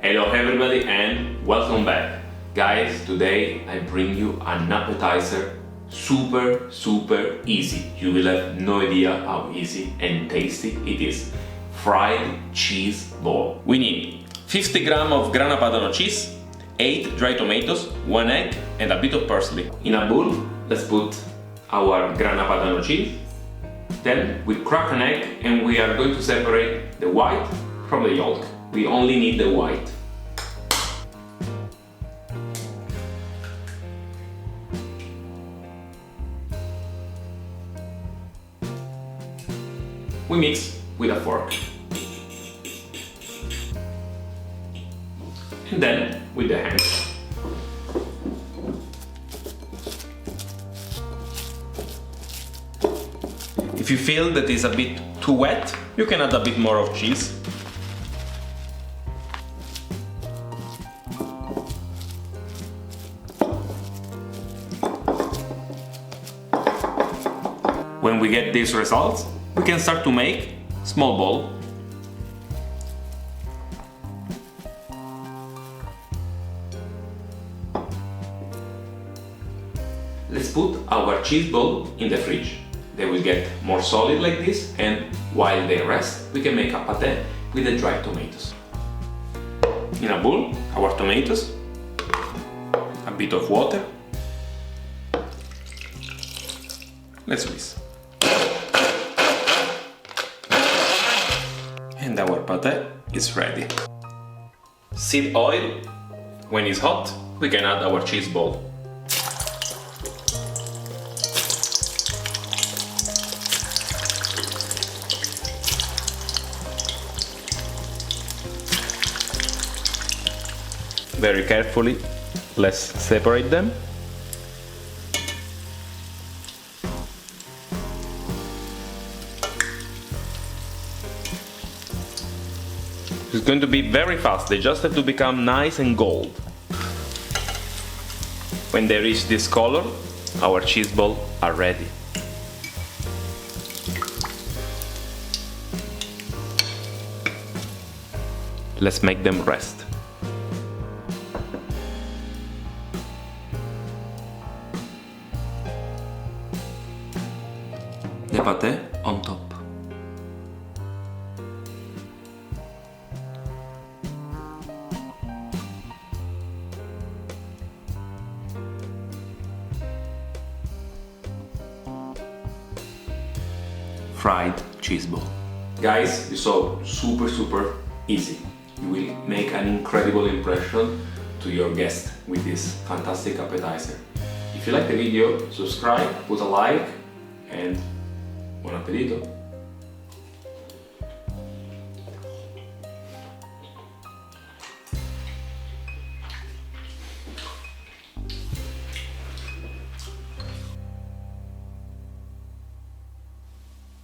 Hello everybody and welcome back. Guys, today I bring you an appetizer super easy. You will have no idea how easy and tasty it is. Fried cheese ball. We need 50 grams of Grana Padano cheese, 8 dry tomatoes, 1 egg and a bit of parsley. In a bowl, let's put our Grana Padano cheese. Then we crack an egg and we are going to separate the white from the yolk. We only need the white. We mix with a fork. And then with the hands. If you feel that it's a bit too wet, you can add a bit more of cheese. When we get these results, we can start to make small ball. Let's put our cheese ball in the fridge. They will get more solid like this, and while they rest, we can make a pate with the dried tomatoes. In a bowl, our tomatoes, a bit of water. Let's whisk. And our pate is ready. Seed oil. When it's hot, we can add our cheese ball. Very carefully, let's separate them. It's going to be very fast, they just have to become nice and gold. When they reach this color, our cheese balls are ready. Let's make them rest. The pate on top. Fried cheese ball. Guys, you saw super easy. You will make an incredible impression to your guest with this fantastic appetizer. If you like the video, subscribe, put a like and buon appetito!